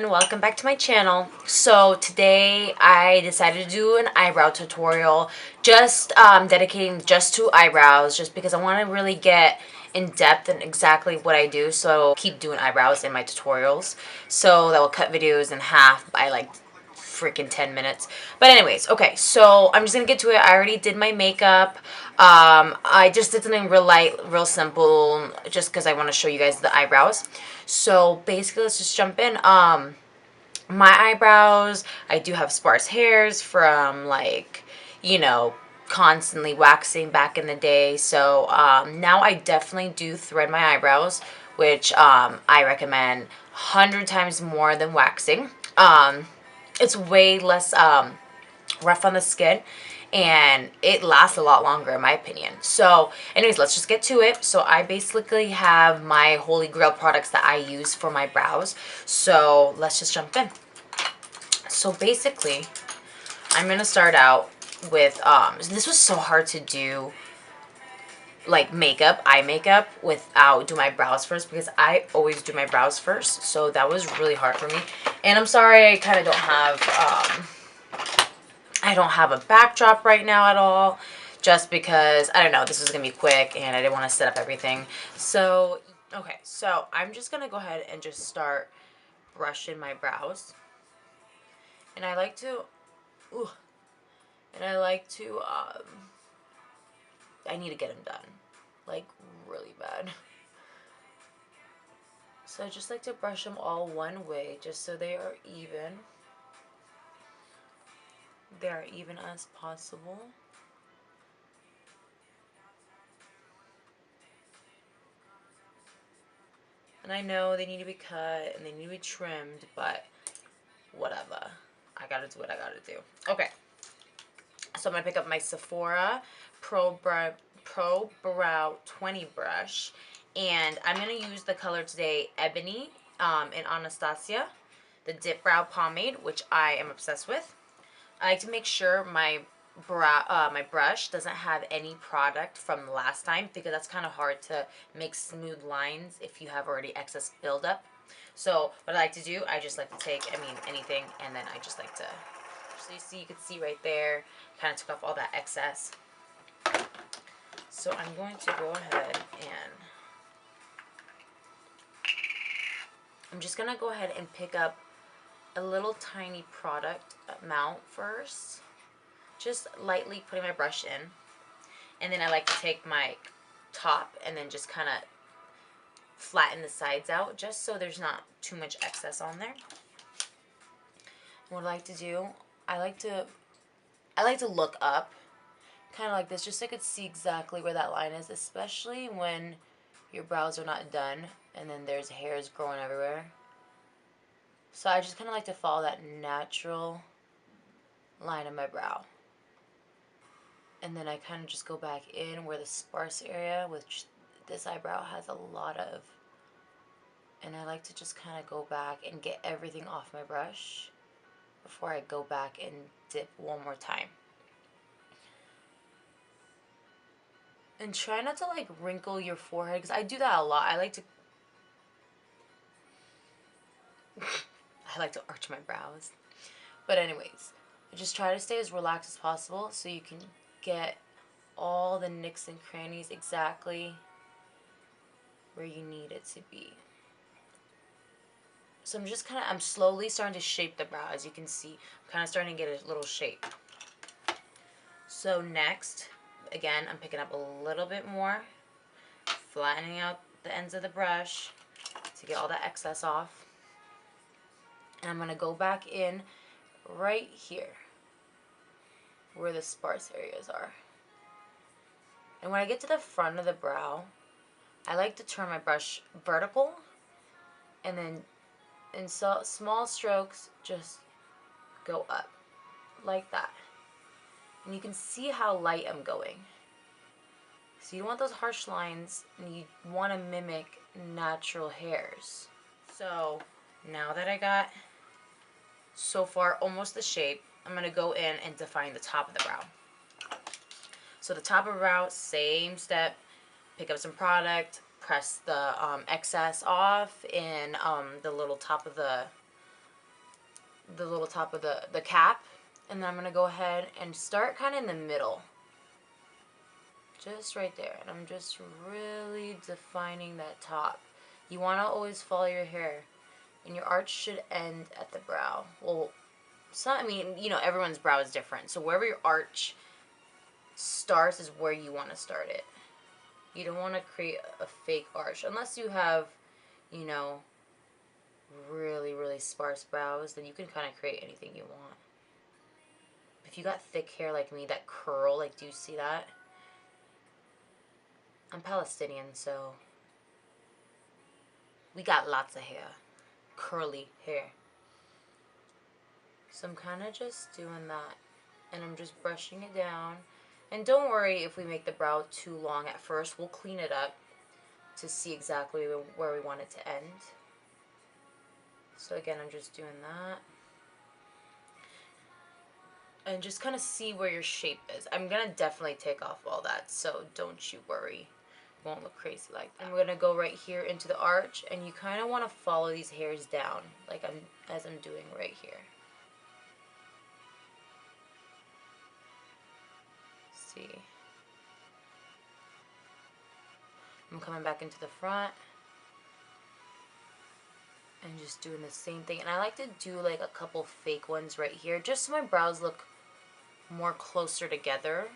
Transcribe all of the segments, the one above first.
Welcome back to my channel. So today I decided to do an eyebrow tutorial, just dedicating just to eyebrows, just because I want to really get in depth in exactly what I do. So keep doing eyebrows in my tutorials, so that will cut videos in half by like freaking 10 minutes. But anyways, okay, so I'm just gonna get to it. I already did my makeup. I just did something real light, real simple, just because I want to show you guys the eyebrows. So basically, let's just jump in. My eyebrows, I do have sparse hairs from, like, you know, constantly waxing back in the day. So now I definitely do thread my eyebrows, which I recommend 100 times more than waxing. It's way less rough on the skin, and it lasts a lot longer in my opinion. So anyways, let's just get to it. So I basically have my holy grail products that I use for my brows, so let's just jump in. So basically, I'm gonna start out with this was so hard to do, like eye makeup, without do my brows first, because I always do my brows first. So that was really hard for me, and I'm sorry I kind of don't have I don't have a backdrop right now at all, just because, I don't know, this was going to be quick and I didn't want to set up everything. So, okay, so I'm just going to go ahead and just start brushing my brows. And I like to, I need to get them done, like, really bad. So I just like to brush them all one way, just so they are even. They are even as possible. And I know they need to be cut and they need to be trimmed, but whatever. I gotta do what I gotta do. Okay. So I'm gonna pick up my Sephora Pro Brow 20 brush. And I'm gonna use the color today, Ebony, in Anastasia, the Dip Brow Pomade, which I am obsessed with. I like to make sure my brush doesn't have any product from last time, because that's kind of hard to make smooth lines if you have already excess buildup. So what I like to do, I just like to take, anything, and then I just like to, so you can see right there, kind of took off all that excess. So I'm going to go ahead and I'm just going to go ahead and pick up a little tiny product amount first. Just lightly putting my brush in, and then I like to take my top and then just kind of flatten the sides out, just so there's not too much excess on there. What I like to do, I like to look up, kind of like this, just so I could see exactly where that line is, especially when your brows are not done and then there's hairs growing everywhere. So I just kind of like to follow that natural line of my brow. And then I kind of just go back in where the sparse area, which this eyebrow has a lot of. And I like to just kind of go back and get everything off my brush before I go back and dip one more time. And try not to like wrinkle your forehead, because I do that a lot. I like to arch my brows. But anyways, just try to stay as relaxed as possible so you can get all the nicks and crannies exactly where you need it to be. So I'm slowly starting to shape the brow. As you can see, I'm kind of starting to get a little shape. So next, again, I'm picking up a little bit more, flattening out the ends of the brush to get all that excess off. And I'm going to go back in right here where the sparse areas are. And when I get to the front of the brow, I like to turn my brush vertical, and then in small strokes just go up like that. And you can see how light I'm going. So you don't want those harsh lines, and you want to mimic natural hairs. So now that I got so far almost the shape, I'm going to go in and define the top of the brow. So the top of the brow, same step. Pick up some product, press the excess off in the little top of the cap, and then I'm gonna go ahead and start kind of in the middle, just right there, and I'm just really defining that top. You want to always follow your hair, and your arch should end at the brow. Well, I mean, you know, everyone's brow is different, so wherever your arch starts is where you want to start it. You don't want to create a fake arch unless you have, you know, really, really sparse brows. Then you can kind of create anything you want. If you got thick hair like me, that curl, like, do you see that? I'm Palestinian, so we got lots of hair, curly hair. So I'm kind of just doing that, and I'm just brushing it down. And don't worry if we make the brow too long at first. We'll clean it up to see exactly where we want it to end. So again, I'm just doing that. And just kind of see where your shape is. I'm going to definitely take off all that, so don't you worry. It won't look crazy like that. I'm going to go right here into the arch, and you kind of want to follow these hairs down, like as I'm doing right here. See. I'm coming back into the front and just doing the same thing. And I like to do like a couple fake ones right here, just so my brows look more closer together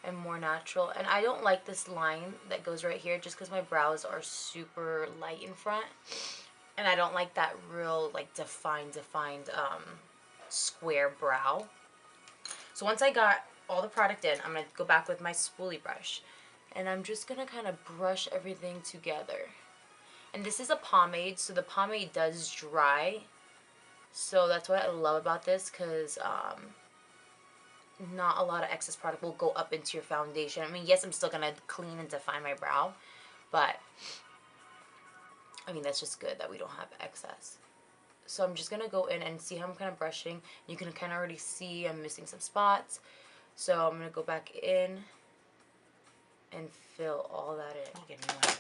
and more natural. And I don't like this line that goes right here just because my brows are super light in front, and I don't like that real like defined square brow. So once I got all the product in, I'm going to go back with my spoolie brush, and I'm just going to kind of brush everything together. And this is a pomade, so the pomade does dry, so that's what I love about this, because not a lot of excess product will go up into your foundation. I mean, yes, I'm still going to clean and define my brow, but I mean, that's just good that we don't have excess. So I'm just going to go in and see how I'm kind of brushing. You can kind of already see I'm missing some spots. So I'm going to go back in and fill all that in. Get a new one.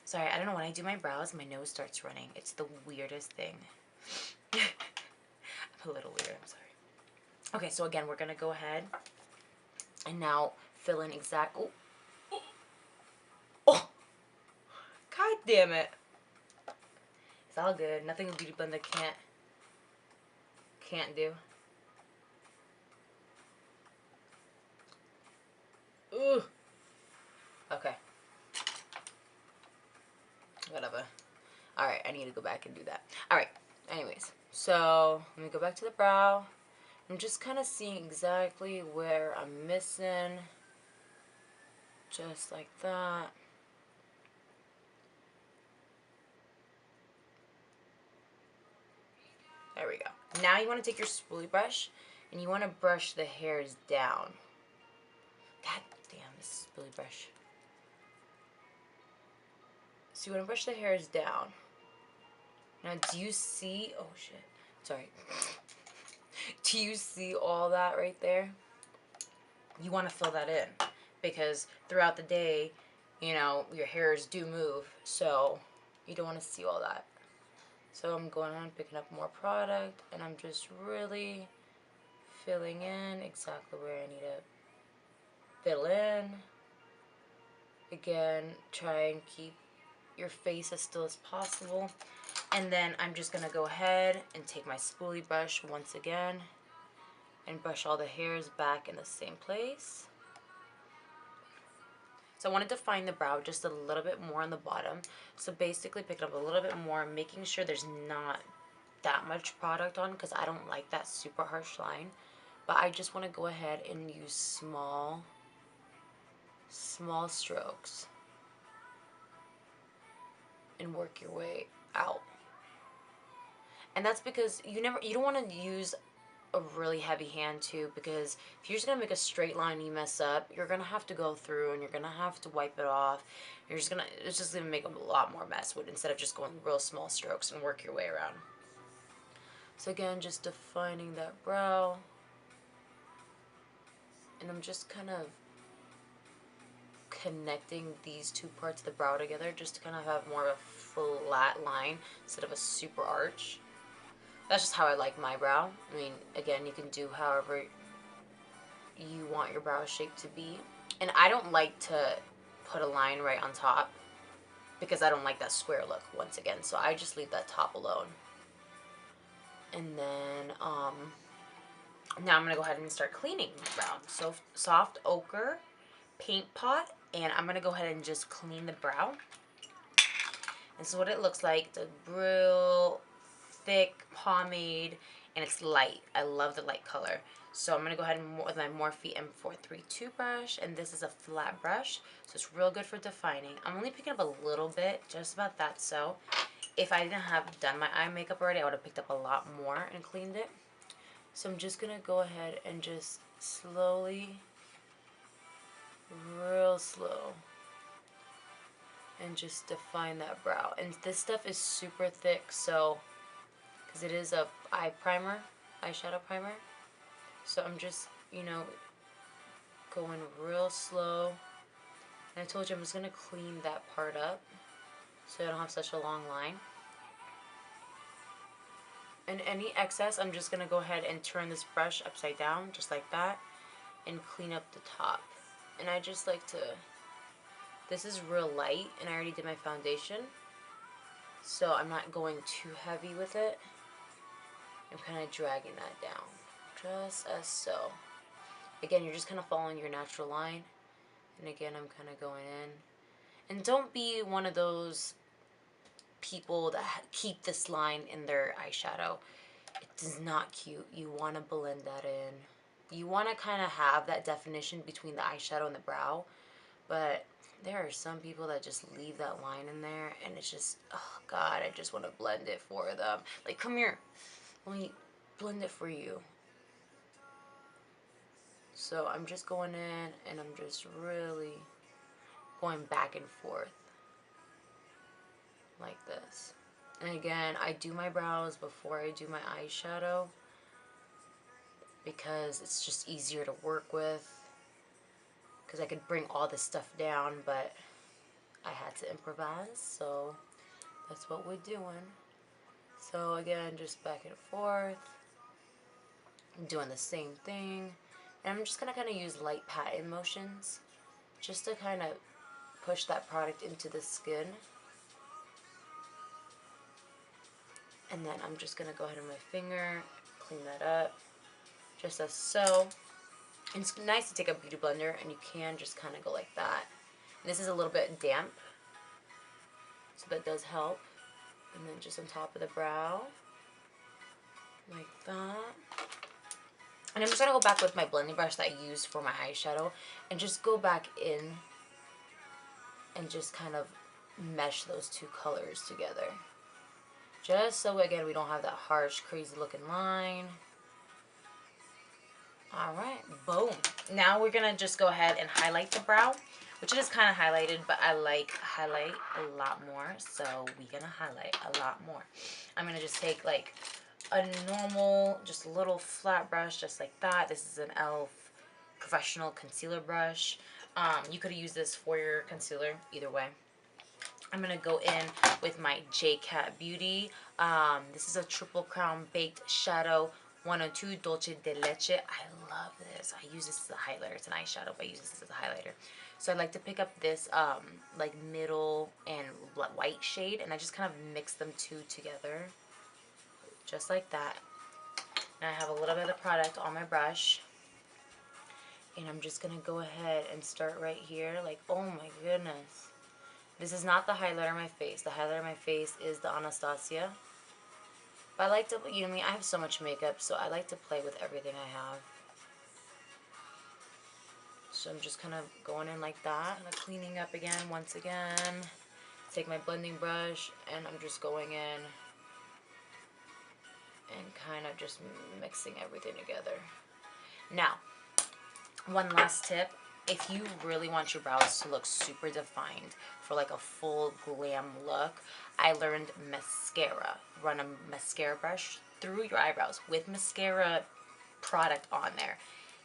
Sorry, I don't know, when I do my brows, my nose starts running. It's the weirdest thing. I'm a little weird, I'm sorry. Okay, so again, we're going to go ahead and now fill in exact... Oh! Oh! God damn it. It's all good. Nothing a beauty blender can't do. Ooh. Okay. Whatever. Alright, I need to go back and do that. Alright, anyways. So, let me go back to the brow. I'm just kind of seeing exactly where I'm missing. Just like that. There we go. Now you want to take your spoolie brush and you want to brush the hairs down. God damn, this spoolie brush. So you want to brush the hairs down. Now, do you see... Oh, shit. Sorry. Do you see all that right there? You want to fill that in, because throughout the day, you know, your hairs do move, so you don't want to see all that. So I'm going on picking up more product, and I'm just really filling in exactly where I need to fill in. Again, try and keep your face as still as possible. And then I'm just going to go ahead and take my spoolie brush once again and brush all the hairs back in the same place. So I want to define the brow just a little bit more on the bottom. So basically pick it up a little bit more, making sure there's not that much product on, because I don't like that super harsh line. But I just want to go ahead and use small strokes and work your way out. And that's because you don't want to use a really heavy hand too, because if you're just gonna make a straight line and you mess up, you're gonna have to go through and you're gonna have to wipe it off. It's just gonna make a lot more mess instead of just going real small strokes and work your way around. So again, just defining that brow. And I'm just kind of connecting these two parts of the brow together just to kind of have more of a flat line instead of a super arch. That's just how I like my brow. I mean, again, you can do however you want your brow shape to be. And I don't like to put a line right on top because I don't like that square look once again. So I just leave that top alone. And then now I'm going to go ahead and start cleaning my brow. So soft ochre paint pot, and I'm going to go ahead and just clean the brow. And so what it looks like, it's a real thick pomade, and it's light. I love the light color. So I'm going to go ahead and with my Morphe M432 brush, and this is a flat brush, so it's real good for defining. I'm only picking up a little bit, just about that. So if I didn't have done my eye makeup already, I would have picked up a lot more and cleaned it. So I'm just going to go ahead and just slowly, real slow, and just define that brow. And this stuff is super thick, so because it is a eyeshadow primer. So I'm just, you know, going real slow. And I told you I'm just going to clean that part up so I don't have such a long line. And any excess, I'm just going to go ahead and turn this brush upside down, just like that, and clean up the top. And I just like to, this is real light, and I already did my foundation, so I'm not going too heavy with it. I'm kind of dragging that down, just as so. Again, you're just kind of following your natural line. And again, I'm kind of going in. And don't be one of those people that keep this line in their eyeshadow. It is not cute. You want to blend that in. You want to kind of have that definition between the eyeshadow and the brow. But there are some people that just leave that line in there, and it's just, oh God, I just want to blend it for them. Like, come here. Let me blend it for you. So I'm just going in, and I'm just really going back and forth like this. And again, I do my brows before I do my eyeshadow because it's just easier to work with, because I could bring all this stuff down, but I had to improvise, so that's what we're doing. So again, just back and forth, I'm doing the same thing. And I'm just going to kind of use light pat-in motions just to kind of push that product into the skin. And then I'm just going to go ahead with my finger, clean that up, just as so. And it's nice to take a beauty blender, and you can just kind of go like that. And this is a little bit damp, so that does help. And then just on top of the brow, like that. And I'm just going to go back with my blending brush that I used for my eyeshadow, and just go back in and just kind of mesh those two colors together. Just so, again, we don't have that harsh, crazy looking line. Alright, boom. Now we're going to just go ahead and highlight the brow, which it is kind of highlighted, but I like highlight a lot more, so we're going to highlight a lot more. I'm going to just take like a normal, just a little flat brush, just like that. This is an e.l.f. professional concealer brush. You could use this for your concealer, either way. I'm going to go in with my J.Cat Beauty. This is a Triple Crown Baked Shadow 102 Dolche de Leche. I love this. I use this as a highlighter. It's an eyeshadow, but I use this as a highlighter. So I like to pick up this like middle and white shade, and I just kind of mix them two together. Just like that. And I have a little bit of product on my brush. And I'm just going to go ahead and start right here. Like, oh my goodness. This is not the highlighter on my face. The highlighter on my face is the Anastasia. But I like to, you know what I mean, I have so much makeup, so I like to play with everything I have. So I'm just kind of going in like that. Kind of cleaning up again, once again. Take my blending brush, and I'm just going in and kind of just mixing everything together. Now, one last tip. If you really want your brows to look super defined for like a full glam look, I learned mascara. Run a mascara brush through your eyebrows with mascara product on there.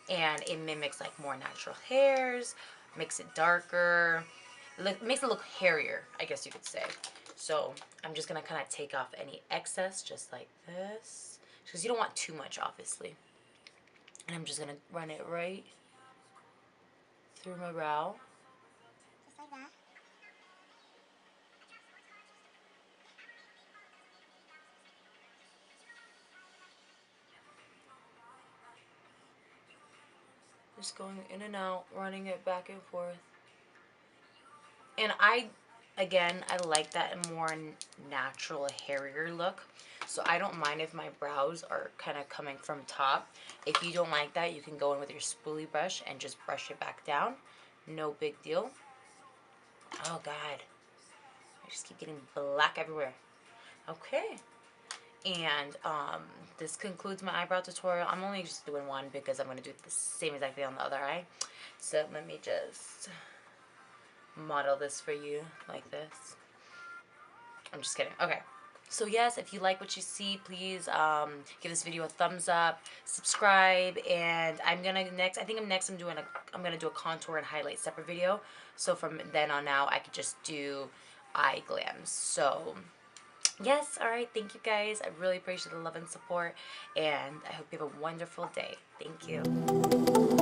and it mimics like more natural hairs, makes it darker, makes it look hairier, I guess you could say. So I'm just gonna kind of take off any excess just like this, because you don't want too much, obviously. And I'm just gonna run it right through my brow. Just like that. Just going in and out, running it back and forth. And again, I like that more natural, hairier look. So I don't mind if my brows are kind of coming from top. If you don't like that, you can go in with your spoolie brush and just brush it back down. No big deal. Oh, God. I just keep getting black everywhere. Okay. And this concludes my eyebrow tutorial. I'm only just doing one because I'm going to do the same exact thing on the other eye. So let me just model this for you like this. I'm just kidding. Okay. So yes, if you like what you see, please give this video a thumbs up, subscribe, and I'm gonna do a contour and highlight separate video. So from then on out, I could just do eye glams. So yes, all right. Thank you guys. I really appreciate the love and support, and I hope you have a wonderful day. Thank you.